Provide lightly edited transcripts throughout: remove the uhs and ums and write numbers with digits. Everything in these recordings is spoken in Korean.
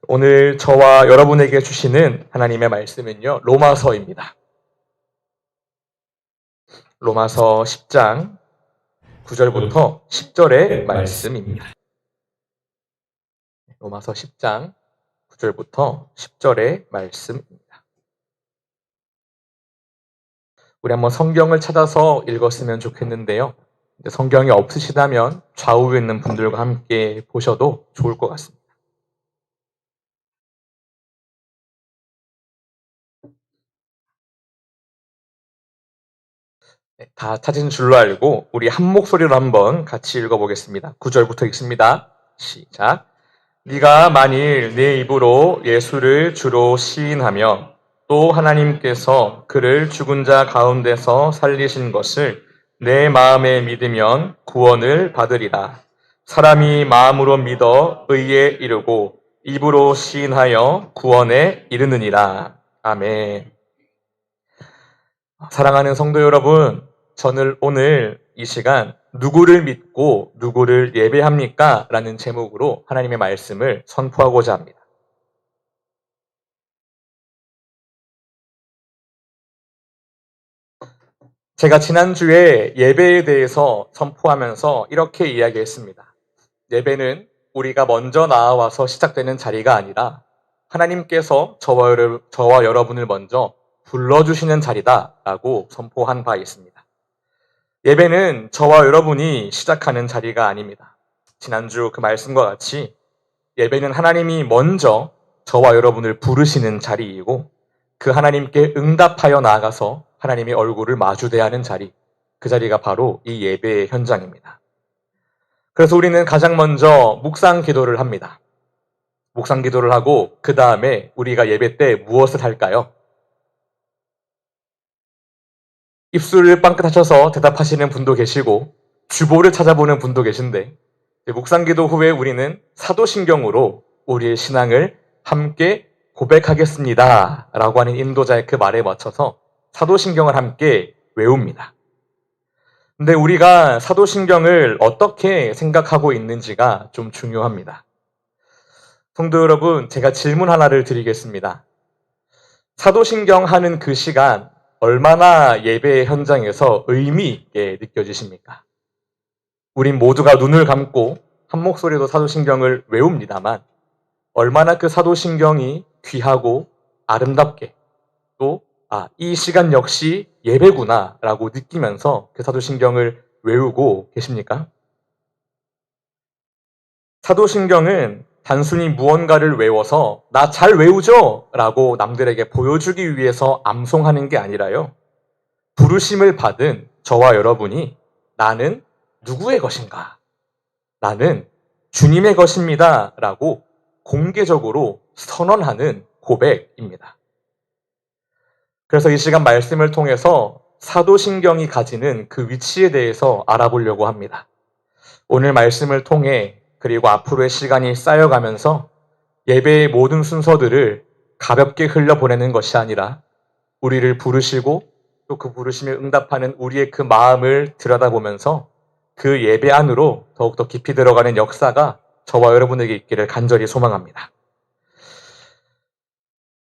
오늘 저와 여러분에게 주시는 하나님의 말씀은요, 로마서입니다. 로마서 10장 9절부터 10절의 말씀입니다. 로마서 10장 9절부터 10절의 말씀입니다. 우리 한번 성경을 찾아서 읽었으면 좋겠는데요. 성경이 없으시다면 좌우에 있는 분들과 함께 보셔도 좋을 것 같습니다. 다 찾은 줄로 알고 우리 한 목소리로 한번 같이 읽어보겠습니다. 9절부터 읽습니다. 시작. 네가 만일 내 입으로 예수를 주로 시인하며 또 하나님께서 그를 죽은 자 가운데서 살리신 것을 내 마음에 믿으면 구원을 받으리라. 사람이 마음으로 믿어 의에 이르고 입으로 시인하여 구원에 이르느니라. 아멘. 사랑하는 성도 여러분, 저는 오늘 이 시간 누구를 믿고 누구를 예배합니까? 라는 제목으로 하나님의 말씀을 선포하고자 합니다. 제가 지난주에 예배에 대해서 선포하면서 이렇게 이야기했습니다. 예배는 우리가 먼저 나와서 시작되는 자리가 아니라 하나님께서 저와 여러분을 먼저 불러주시는 자리다라고 선포한 바 있습니다. 예배는 저와 여러분이 시작하는 자리가 아닙니다. 지난주 그 말씀과 같이 예배는 하나님이 먼저 저와 여러분을 부르시는 자리이고 그 하나님께 응답하여 나아가서 하나님의 얼굴을 마주대하는 자리, 그 자리가 바로 이 예배의 현장입니다. 그래서 우리는 가장 먼저 묵상 기도를 합니다. 묵상 기도를 하고 그 다음에 우리가 예배 때 무엇을 할까요? 입술을 빵긋하셔서 대답하시는 분도 계시고 주보를 찾아보는 분도 계신데 묵상기도 후에 우리는 사도신경으로 우리의 신앙을 함께 고백하겠습니다 라고 하는 인도자의 그 말에 맞춰서 사도신경을 함께 외웁니다. 근데 우리가 사도신경을 어떻게 생각하고 있는지가 좀 중요합니다. 성도 여러분, 제가 질문 하나를 드리겠습니다. 사도신경 하는 그 시간 얼마나 예배의 현장에서 의미 있게 느껴지십니까? 우린 모두가 눈을 감고 한 목소리로 사도신경을 외웁니다만 얼마나 그 사도신경이 귀하고 아름답게 또 이 시간 역시 예배구나 라고 느끼면서 그 사도신경을 외우고 계십니까? 사도신경은 단순히 무언가를 외워서 나 잘 외우죠? 라고 남들에게 보여주기 위해서 암송하는 게 아니라요. 부르심을 받은 저와 여러분이 나는 누구의 것인가? 나는 주님의 것입니다. 라고 공개적으로 선언하는 고백입니다. 그래서 이 시간 말씀을 통해서 사도신경이 가지는 그 위치에 대해서 알아보려고 합니다. 오늘 말씀을 통해 그리고 앞으로의 시간이 쌓여가면서 예배의 모든 순서들을 가볍게 흘려보내는 것이 아니라 우리를 부르시고 또 그 부르심에 응답하는 우리의 그 마음을 들여다보면서 그 예배 안으로 더욱더 깊이 들어가는 역사가 저와 여러분에게 있기를 간절히 소망합니다.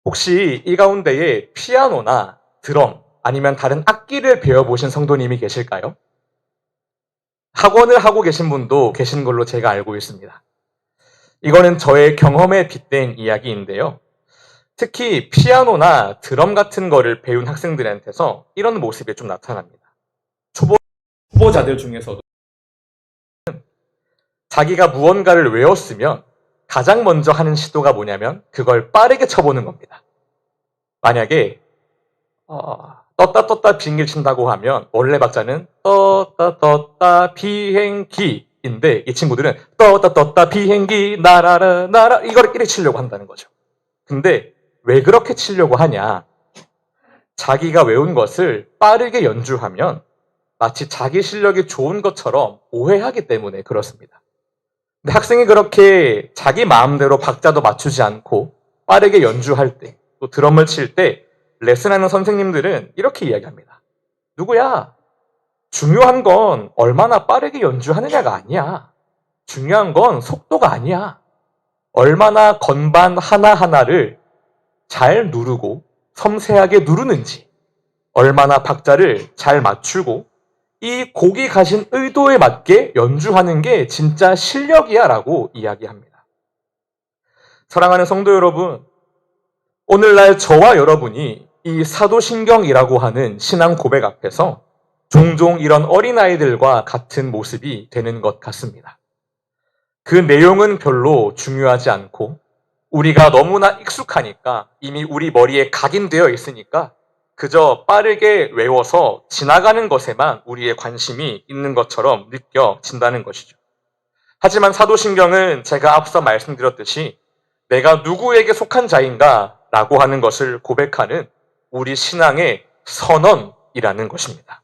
혹시 이 가운데에 피아노나 드럼 아니면 다른 악기를 배워보신 성도님이 계실까요? 학원을 하고 계신 분도 계신 걸로 제가 알고 있습니다. 이거는 저의 경험에 빗댄 이야기인데요. 특히 피아노나 드럼 같은 거를 배운 학생들한테서 이런 모습이 좀 나타납니다. 초보자들 중에서도 자기가 무언가를 외웠으면 가장 먼저 하는 시도가 뭐냐면 그걸 빠르게 쳐보는 겁니다. 만약에 떴다 비행기를 친다고 하면 원래 박자는 떴다 비행기인데 이 친구들은 떴다 비행기 날아라 이걸 이렇게 치려고 한다는 거죠. 근데 왜 그렇게 치려고 하냐? 자기가 외운 것을 빠르게 연주하면 마치 자기 실력이 좋은 것처럼 오해하기 때문에 그렇습니다. 근데 학생이 그렇게 자기 마음대로 박자도 맞추지 않고 빠르게 연주할 때, 또 드럼을 칠 때 레슨하는 선생님들은 이렇게 이야기합니다. 누구야? 중요한 건 얼마나 빠르게 연주하느냐가 아니야. 중요한 건 속도가 아니야. 얼마나 건반 하나하나를 잘 누르고 섬세하게 누르는지, 얼마나 박자를 잘 맞추고 이 곡이 가진 의도에 맞게 연주하는 게 진짜 실력이야 라고 이야기합니다. 사랑하는 성도 여러분, 오늘날 저와 여러분이 이 사도신경이라고 하는 신앙 고백 앞에서 종종 이런 어린아이들과 같은 모습이 되는 것 같습니다. 그 내용은 별로 중요하지 않고 우리가 너무나 익숙하니까 이미 우리 머리에 각인되어 있으니까 그저 빠르게 외워서 지나가는 것에만 우리의 관심이 있는 것처럼 느껴진다는 것이죠. 하지만 사도신경은 제가 앞서 말씀드렸듯이 내가 누구에게 속한 자인가 라고 하는 것을 고백하는 우리 신앙의 선언이라는 것입니다.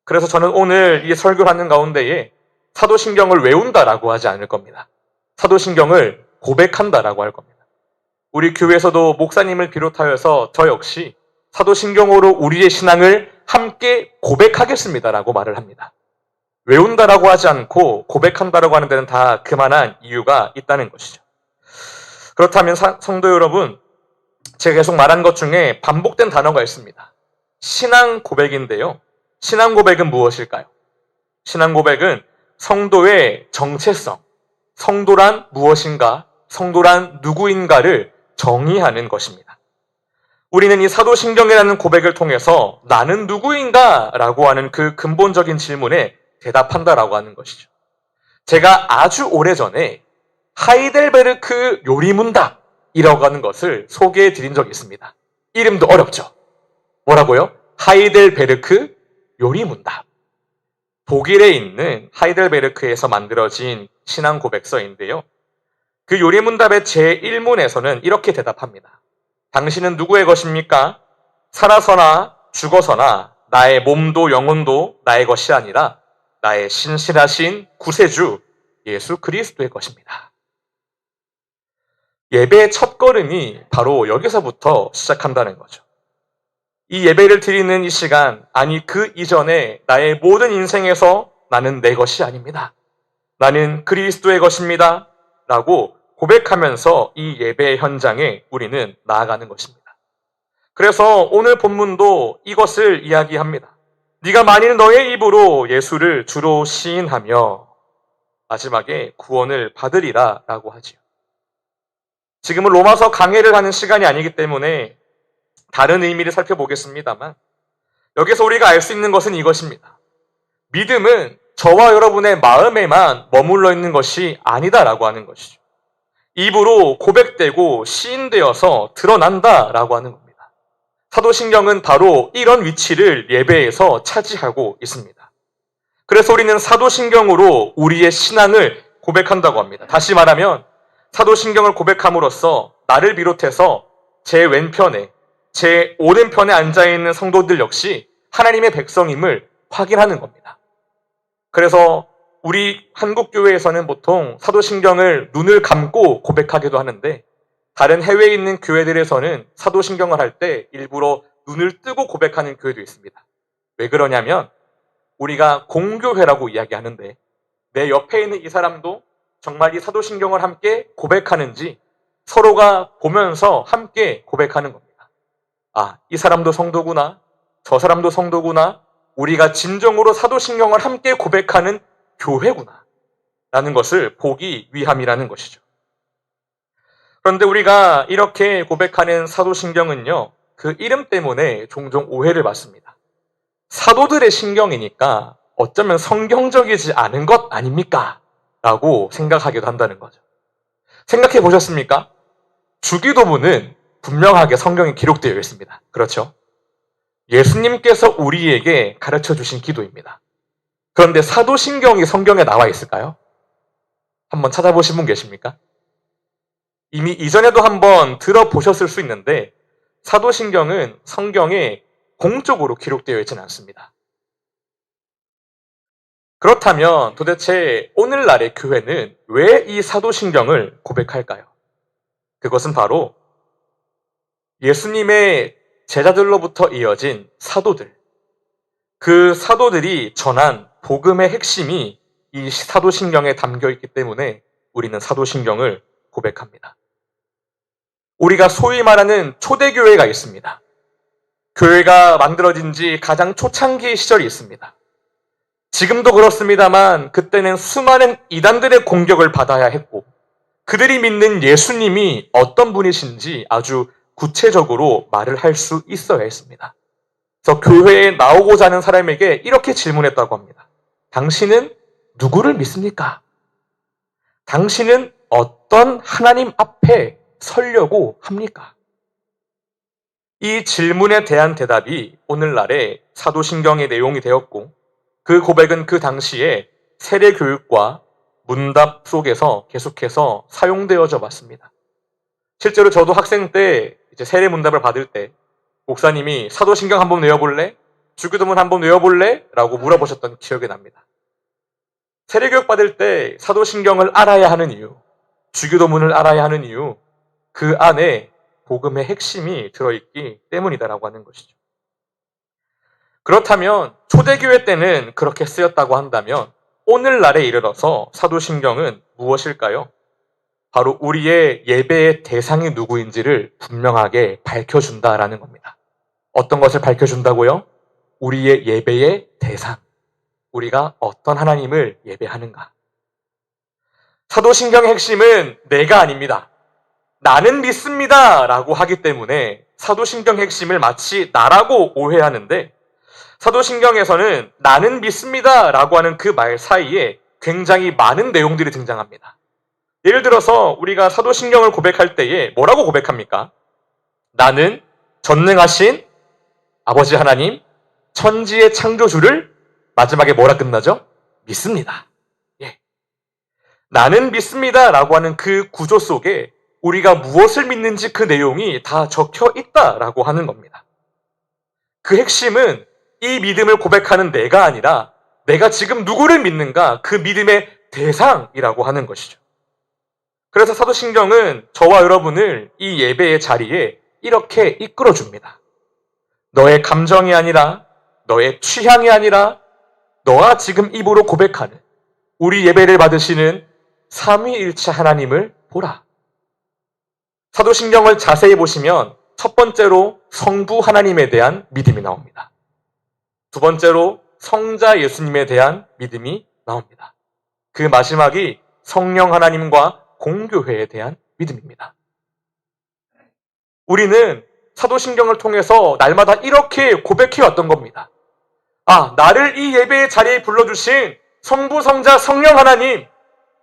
그래서 저는 오늘 이 설교를 하는 가운데에 사도신경을 외운다라고 하지 않을 겁니다. 사도신경을 고백한다라고 할 겁니다. 우리 교회에서도 목사님을 비롯하여서 저 역시 사도신경으로 우리의 신앙을 함께 고백하겠습니다라고 말을 합니다. 외운다라고 하지 않고 고백한다라고 하는 데는 다 그만한 이유가 있다는 것이죠. 그렇다면 성도 여러분, 제가 계속 말한 것 중에 반복된 단어가 있습니다. 신앙 고백인데요. 신앙 고백은 무엇일까요? 신앙 고백은 성도의 정체성, 성도란 무엇인가, 성도란 누구인가를 정의하는 것입니다. 우리는 이 사도신경이라는 고백을 통해서 나는 누구인가 라고 하는 그 근본적인 질문에 대답한다라고 하는 것이죠. 제가 아주 오래전에 하이델베르크 요리문답이라고 하는 것을 소개해 드린 적이 있습니다. 이름도 어렵죠? 뭐라고요? 하이델베르크 요리문답. 독일에 있는 하이델베르크에서 만들어진 신앙 고백서인데요. 그 요리문답의 제1문에서는 이렇게 대답합니다. 당신은 누구의 것입니까? 살아서나 죽어서나 나의 몸도 영혼도 나의 것이 아니라 나의 신실하신 구세주 예수 그리스도의 것입니다. 예배의 첫 걸음이 바로 여기서부터 시작한다는 거죠. 이 예배를 드리는 이 시간, 아니 그 이전에 나의 모든 인생에서 나는 내 것이 아닙니다. 나는 그리스도의 것입니다. 라고 고백하면서 이 예배 현장에 우리는 나아가는 것입니다. 그래서 오늘 본문도 이것을 이야기합니다. 네가 만일 너의 입으로 예수를 주로 시인하며 마지막에 구원을 받으리라 라고 하지요. 지금은 로마서 강해를 하는 시간이 아니기 때문에 다른 의미를 살펴보겠습니다만 여기서 우리가 알 수 있는 것은 이것입니다. 믿음은 저와 여러분의 마음에만 머물러 있는 것이 아니다라고 하는 것이죠. 입으로 고백되고 시인되어서 드러난다라고 하는 겁니다. 사도신경은 바로 이런 위치를 예배에서 차지하고 있습니다. 그래서 우리는 사도신경으로 우리의 신앙을 고백한다고 합니다. 다시 말하면 사도신경을 고백함으로써 나를 비롯해서 제 왼편에 제 오른편에 앉아있는 성도들 역시 하나님의 백성임을 확인하는 겁니다. 그래서 우리 한국교회에서는 보통 사도신경을 눈을 감고 고백하기도 하는데 다른 해외에 있는 교회들에서는 사도신경을 할 때 일부러 눈을 뜨고 고백하는 교회도 있습니다. 왜 그러냐면 우리가 공교회라고 이야기하는데 내 옆에 있는 이 사람도 정말 이 사도신경을 함께 고백하는지 서로가 보면서 함께 고백하는 겁니다. 아, 이 사람도 성도구나, 저 사람도 성도구나, 우리가 진정으로 사도신경을 함께 고백하는 교회구나 라는 것을 보기 위함이라는 것이죠. 그런데 우리가 이렇게 고백하는 사도신경은요, 그 이름 때문에 종종 오해를 받습니다. 사도들의 신경이니까 어쩌면 성경적이지 않은 것 아닙니까? 라고 생각하기도 한다는 거죠. 생각해 보셨습니까? 주기도문은 분명하게 성경에 기록되어 있습니다. 그렇죠? 예수님께서 우리에게 가르쳐 주신 기도입니다. 그런데 사도신경이 성경에 나와 있을까요? 한번 찾아보신 분 계십니까? 이미 이전에도 한번 들어보셨을 수 있는데 사도신경은 성경에 공적으로 기록되어 있지는 않습니다. 그렇다면 도대체 오늘날의 교회는 왜 이 사도신경을 고백할까요? 그것은 바로 예수님의 제자들로부터 이어진 사도들, 그 사도들이 전한 복음의 핵심이 이 사도신경에 담겨 있기 때문에 우리는 사도신경을 고백합니다. 우리가 소위 말하는 초대교회가 있습니다. 교회가 만들어진 지 가장 초창기 시절이 있습니다. 지금도 그렇습니다만 그때는 수많은 이단들의 공격을 받아야 했고 그들이 믿는 예수님이 어떤 분이신지 아주 구체적으로 말을 할 수 있어야 했습니다. 그래서 교회에 나오고자 하는 사람에게 이렇게 질문했다고 합니다. 당신은 누구를 믿습니까? 당신은 어떤 하나님 앞에 서려고 합니까? 이 질문에 대한 대답이 오늘날의 사도신경의 내용이 되었고 그 고백은 그 당시에 세례교육과 문답 속에서 계속해서 사용되어져 왔습니다. 실제로 저도 학생 때 이제 세례 문답을 받을 때 목사님이 사도신경 한번 외워볼래? 주기도문 한번 외워볼래? 라고 물어보셨던 기억이 납니다. 세례교육 받을 때 사도신경을 알아야 하는 이유, 주기도문을 알아야 하는 이유, 그 안에 복음의 핵심이 들어있기 때문이다라고 하는 것이죠. 그렇다면 초대교회 때는 그렇게 쓰였다고 한다면 오늘날에 이르러서 사도신경은 무엇일까요? 바로 우리의 예배의 대상이 누구인지를 분명하게 밝혀준다라는 겁니다. 어떤 것을 밝혀준다고요? 우리의 예배의 대상. 우리가 어떤 하나님을 예배하는가. 사도신경의 핵심은 내가 아닙니다. 나는 믿습니다 라고 하기 때문에 사도신경 핵심을 마치 나라고 오해하는데 사도신경에서는 나는 믿습니다 라고 하는 그 말 사이에 굉장히 많은 내용들이 등장합니다. 예를 들어서 우리가 사도신경을 고백할 때에 뭐라고 고백합니까? 나는 전능하신 아버지 하나님, 천지의 창조주를 마지막에 뭐라 끝나죠? 믿습니다. 예. 나는 믿습니다 라고 하는 그 구조 속에 우리가 무엇을 믿는지 그 내용이 다 적혀 있다라고 하는 겁니다. 그 핵심은 이 믿음을 고백하는 내가 아니라 내가 지금 누구를 믿는가 그 믿음의 대상이라고 하는 것이죠. 그래서 사도신경은 저와 여러분을 이 예배의 자리에 이렇게 이끌어줍니다. 너의 감정이 아니라 너의 취향이 아니라 너와 지금 입으로 고백하는 우리 예배를 받으시는 삼위일체 하나님을 보라. 사도신경을 자세히 보시면 첫 번째로 성부 하나님에 대한 믿음이 나옵니다. 두 번째로 성자 예수님에 대한 믿음이 나옵니다. 그 마지막이 성령 하나님과 공교회에 대한 믿음입니다. 우리는 사도신경을 통해서 날마다 이렇게 고백해왔던 겁니다. 아, 나를 이 예배의 자리에 불러주신 성부, 성자, 성령 하나님,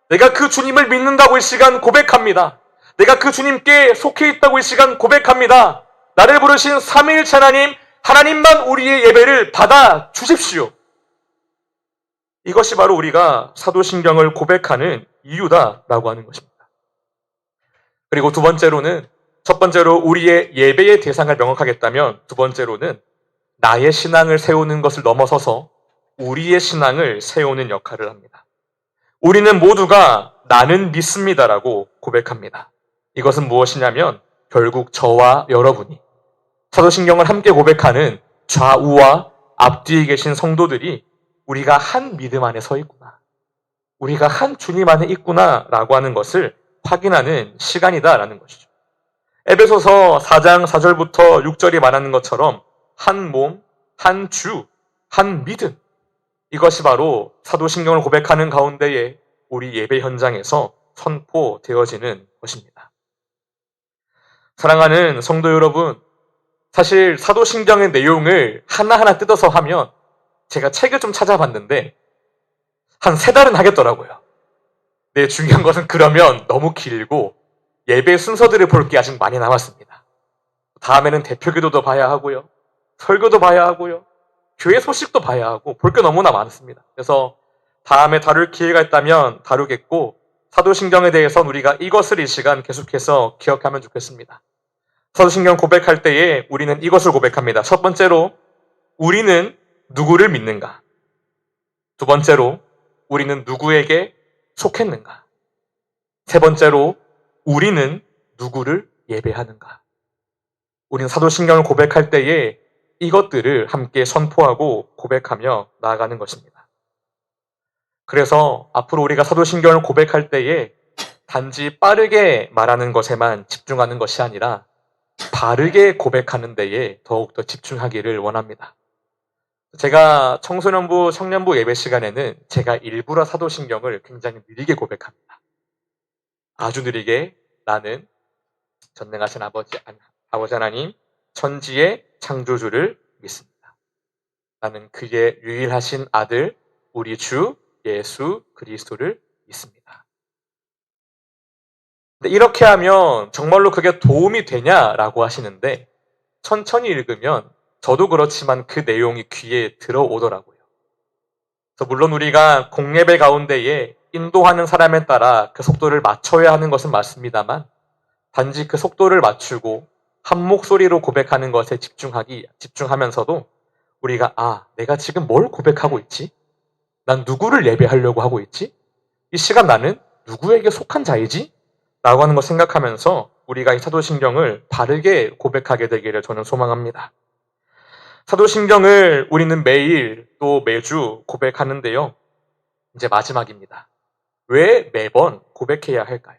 내가 그 주님을 믿는다고 이 시간 고백합니다. 내가 그 주님께 속해 있다고 이 시간 고백합니다. 나를 부르신 삼위일체 하나님, 하나님만 우리의 예배를 받아 주십시오. 이것이 바로 우리가 사도신경을 고백하는 이유다라고 하는 것입니다. 그리고 두 번째로는 첫 번째로 우리의 예배의 대상을 명확하겠다면 두 번째로는 나의 신앙을 세우는 것을 넘어서서 우리의 신앙을 세우는 역할을 합니다. 우리는 모두가 나는 믿습니다라고 고백합니다. 이것은 무엇이냐면 결국 저와 여러분이 사도신경을 함께 고백하는 좌우와 앞뒤에 계신 성도들이 우리가 한 믿음 안에 서 있구나. 우리가 한 주님 안에 있구나라고 하는 것을 확인하는 시간이다라는 것이죠. 에베소서 4장 4절부터 6절이 말하는 것처럼 한 몸, 한 주, 한 믿음. 이것이 바로 사도신경을 고백하는 가운데에 우리 예배 현장에서 선포되어지는 것입니다. 사랑하는 성도 여러분, 사실 사도신경의 내용을 하나하나 뜯어서 하면 제가 책을 좀 찾아봤는데 한 3달은 하겠더라고요. 네, 중요한 것은 그러면 너무 길고 예배 순서들을 볼 게 아직 많이 남았습니다. 다음에는 대표기도도 봐야 하고요. 설교도 봐야 하고요. 교회 소식도 봐야 하고 볼 게 너무나 많습니다. 그래서 다음에 다룰 기회가 있다면 다루겠고 사도신경에 대해서는 우리가 이것을 이 시간 계속해서 기억하면 좋겠습니다. 사도신경 고백할 때에 우리는 이것을 고백합니다. 첫 번째로 우리는 누구를 믿는가? 두 번째로 우리는 누구에게 속했는가? 세 번째로 우리는 누구를 예배하는가? 우리는 사도신경을 고백할 때에 이것들을 함께 선포하고 고백하며 나아가는 것입니다. 그래서 앞으로 우리가 사도신경을 고백할 때에 단지 빠르게 말하는 것에만 집중하는 것이 아니라 바르게 고백하는 데에 더욱더 집중하기를 원합니다. 제가 청소년부, 청년부 예배 시간에는 제가 일부러 사도신경을 굉장히 느리게 고백합니다. 아주 느리게 나는 전능하신 아버지 하나님, 천지의 창조주를 믿습니다. 나는 그의 유일하신 아들, 우리 주 예수 그리스도를 믿습니다. 근데 이렇게 하면 정말로 그게 도움이 되냐라고 하시는데 천천히 읽으면 저도 그렇지만 그 내용이 귀에 들어오더라고요. 그래서 물론 우리가 공예배 가운데에 인도하는 사람에 따라 그 속도를 맞춰야 하는 것은 맞습니다만 단지 그 속도를 맞추고 한 목소리로 고백하는 것에 집중하면서도 우리가 내가 지금 뭘 고백하고 있지? 난 누구를 예배하려고 하고 있지? 이 시간 나는 누구에게 속한 자이지? 라고 하는 거 생각하면서 우리가 이 사도신경을 바르게 고백하게 되기를 저는 소망합니다. 사도신경을 우리는 매일 또 매주 고백하는데요. 이제 마지막입니다. 왜 매번 고백해야 할까요?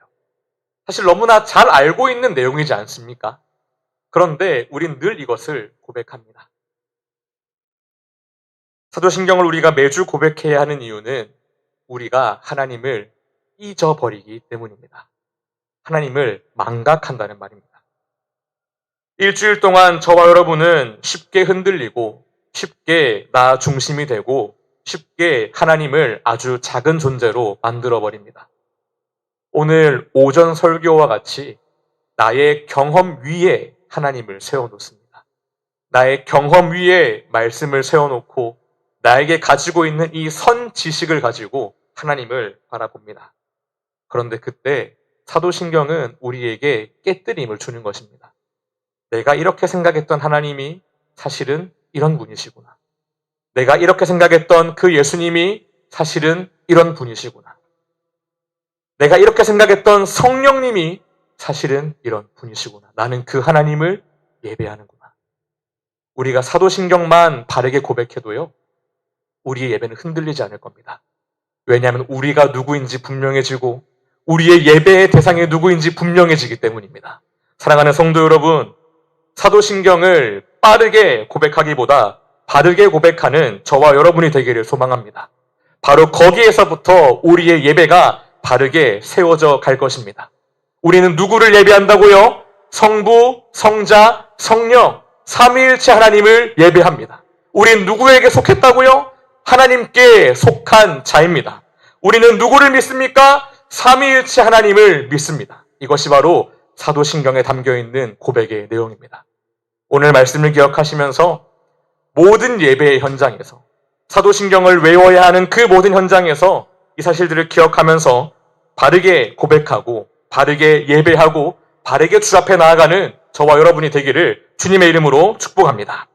사실 너무나 잘 알고 있는 내용이지 않습니까? 그런데 우린 늘 이것을 고백합니다. 사도신경을 우리가 매주 고백해야 하는 이유는 우리가 하나님을 잊어버리기 때문입니다. 하나님을 망각한다는 말입니다. 일주일 동안 저와 여러분은 쉽게 흔들리고 쉽게 나 중심이 되고 쉽게 하나님을 아주 작은 존재로 만들어버립니다. 오늘 오전 설교와 같이 나의 경험 위에 하나님을 세워놓습니다. 나의 경험 위에 말씀을 세워놓고 나에게 가지고 있는 이 선 지식을 가지고 하나님을 바라봅니다. 그런데 그때 사도신경은 우리에게 깨뜨림을 주는 것입니다. 내가 이렇게 생각했던 하나님이 사실은 이런 분이시구나. 내가 이렇게 생각했던 그 예수님이 사실은 이런 분이시구나. 내가 이렇게 생각했던 성령님이 사실은 이런 분이시구나. 나는 그 하나님을 예배하는구나. 우리가 사도신경만 바르게 고백해도요, 우리의 예배는 흔들리지 않을 겁니다. 왜냐하면 우리가 누구인지 분명해지고 우리의 예배의 대상이 누구인지 분명해지기 때문입니다. 사랑하는 성도 여러분, 사도신경을 빠르게 고백하기보다 바르게 고백하는 저와 여러분이 되기를 소망합니다. 바로 거기에서부터 우리의 예배가 바르게 세워져 갈 것입니다. 우리는 누구를 예배한다고요? 성부, 성자, 성령, 삼위일체 하나님을 예배합니다. 우린 누구에게 속했다고요? 하나님께 속한 자입니다. 우리는 누구를 믿습니까? 삼위일체 하나님을 믿습니다. 이것이 바로 사도신경에 담겨있는 고백의 내용입니다. 오늘 말씀을 기억하시면서 모든 예배의 현장에서 사도신경을 외워야 하는 그 모든 현장에서 이 사실들을 기억하면서 바르게 고백하고 바르게 예배하고 바르게 주 앞에 나아가는 저와 여러분이 되기를 주님의 이름으로 축복합니다.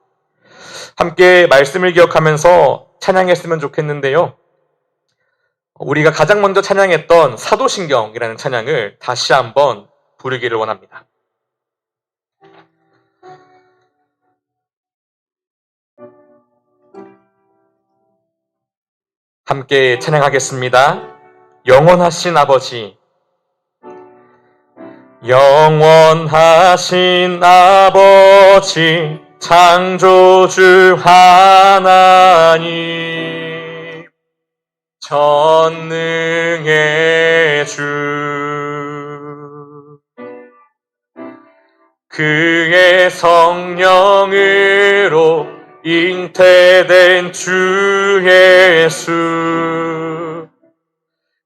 함께 말씀을 기억하면서 찬양했으면 좋겠는데요. 우리가 가장 먼저 찬양했던 사도신경이라는 찬양을 다시 한번 부르기를 원합니다. 함께 찬양하겠습니다. 영원하신 아버지, 영원하신 아버지, 창조주 하나님, 전능의 주, 그의 성령으로 잉태된 주 예수,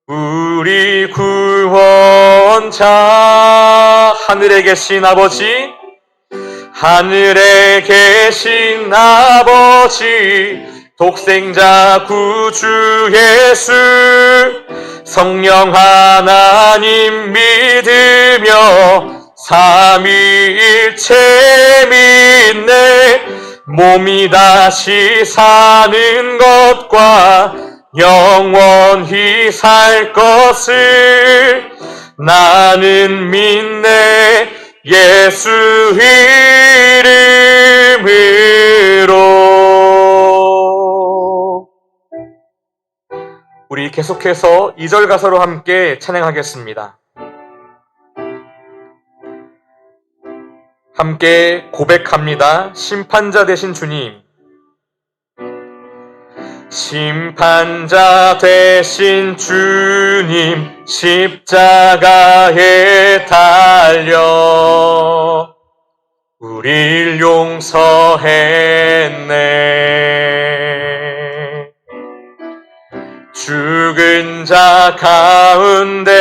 우리 구원자, 하늘에 계신 아버지, 하늘에 계신 아버지, 독생자 구주 예수, 성령 하나님 믿으며 삼위일체 믿네. 몸이 다시 사는 것과 영원히 살 것을 나는 믿네. 예수 이름으로. 우리 계속해서 2절 가사로 함께 찬양하겠습니다. 함께 고백합니다. 심판자 되신 주님. 심판자 되신 주님, 십자가에 달려 우릴 용서했네. 죽은 자 가운데서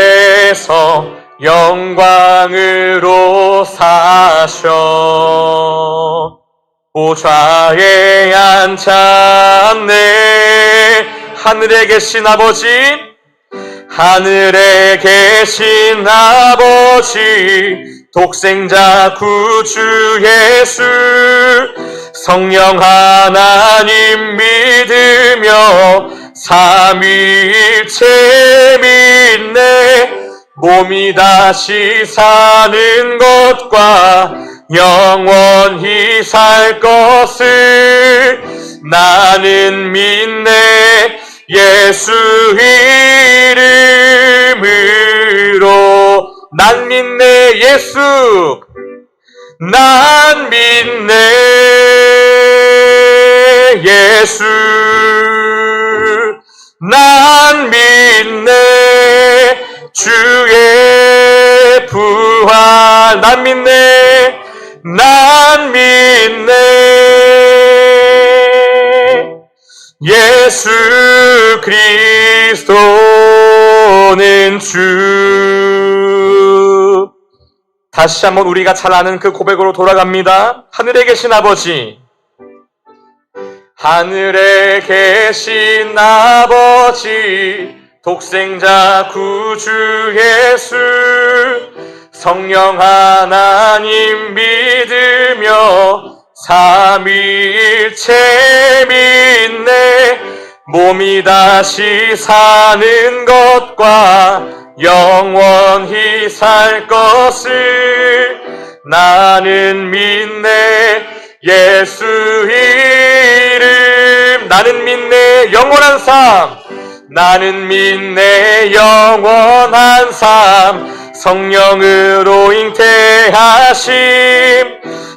영광으로 사셔 보좌에 앉았네. 하늘에 계신 아버지, 하늘에 계신 아버지, 독생자 구주 예수, 성령 하나님 믿으며 삼위일체 믿네. 몸이 다시 사는 것과 영원히 살 것을 나는 믿네. 예수 이름으로 난 믿네. 예수 난 믿네. 예수 난 믿네. 주의 부활 난 믿네. 난 믿네. 예수 그리스도는 주. 다시 한번 우리가 잘 아는 그 고백으로 돌아갑니다. 하늘에 계신 아버지, 하늘에 계신 아버지, 독생자 구주 예수, 성령 하나님 믿으며 삼위일체 믿네. 몸이 다시 사는 것과 영원히 살 것을 나는 믿네. 예수 이름 나는 믿네. 영원한 삶 나는 믿네. 영원한 삶 성령으로 잉태하심,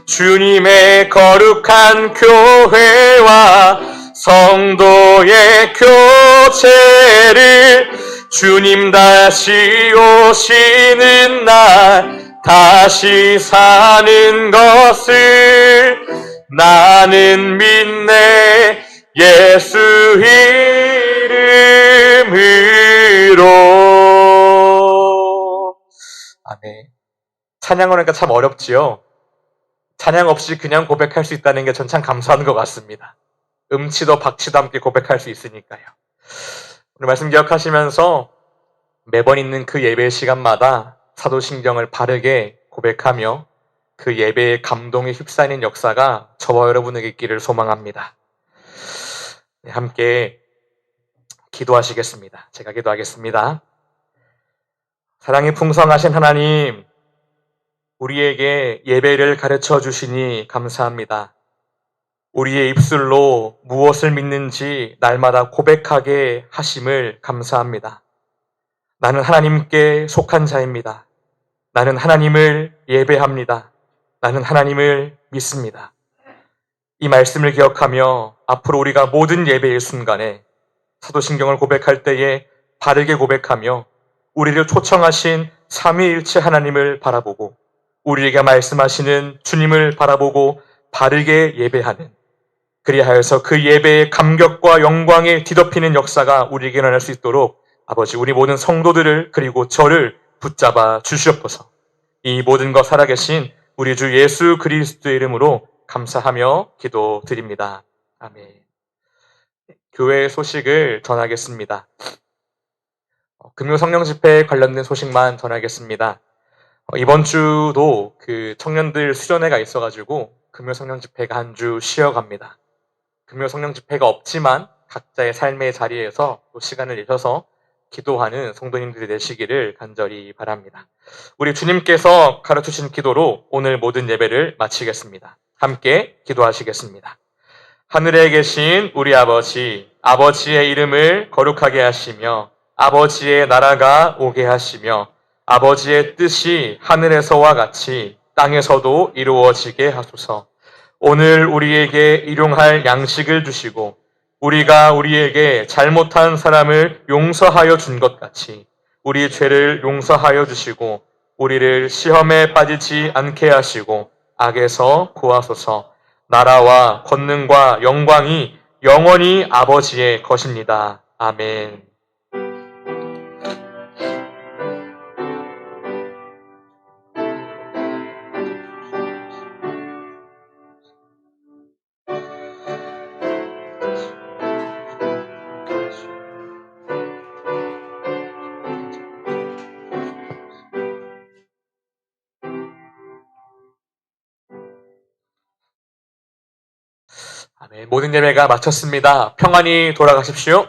주님의 거룩한 교회와 성도의 교체를 주님 다시 오시는 날 다시 사는 것을 나는 믿네. 예수 이름으로. 아멘. 찬양을 하니까 참 어렵지요. 찬양 없이 그냥 고백할 수 있다는 게 전 참 감사한 것 같습니다. 음치도 박치도 함께 고백할 수 있으니까요. 오늘 말씀 기억하시면서 매번 있는 그 예배 시간마다 사도신경을 바르게 고백하며 그 예배의 감동에 휩싸이는 역사가 저와 여러분에게 있기를 소망합니다. 네, 함께 기도하시겠습니다. 제가 기도하겠습니다. 사랑이 풍성하신 하나님, 우리에게 예배를 가르쳐 주시니 감사합니다. 우리의 입술로 무엇을 믿는지 날마다 고백하게 하심을 감사합니다. 나는 하나님께 속한 자입니다. 나는 하나님을 예배합니다. 나는 하나님을 믿습니다. 이 말씀을 기억하며 앞으로 우리가 모든 예배의 순간에 사도신경을 고백할 때에 바르게 고백하며 우리를 초청하신 삼위일체 하나님을 바라보고 우리에게 말씀하시는 주님을 바라보고 바르게 예배하는, 그리하여서 그 예배의 감격과 영광에 뒤덮이는 역사가 우리에게 일어날 수 있도록 아버지, 우리 모든 성도들을 그리고 저를 붙잡아 주시옵소서. 이 모든 것 살아계신 우리 주 예수 그리스도의 이름으로 감사하며 기도드립니다. 아멘. 교회의 소식을 전하겠습니다. 금요 성령 집회에 관련된 소식만 전하겠습니다. 이번 주도 그 청년들 수련회가 있어가지고 금요 성령 집회가 한 주 쉬어갑니다. 금요 성령 집회가 없지만 각자의 삶의 자리에서 또 시간을 내셔서 기도하는 성도님들이 되시기를 간절히 바랍니다. 우리 주님께서 가르쳐주신 기도로 오늘 모든 예배를 마치겠습니다. 함께 기도하시겠습니다. 하늘에 계신 우리 아버지, 아버지의 이름을 거룩하게 하시며 아버지의 나라가 오게 하시며 아버지의 뜻이 하늘에서와 같이 땅에서도 이루어지게 하소서. 오늘 우리에게 일용할 양식을 주시고 우리가 우리에게 잘못한 사람을 용서하여 준 것 같이 우리 죄를 용서하여 주시고 우리를 시험에 빠지지 않게 하시고 악에서 구하소서. 나라와 권능과 영광이 영원히 아버지의 것입니다. 아멘. 아멘. 모든 예배가 마쳤습니다. 평안히 돌아가십시오.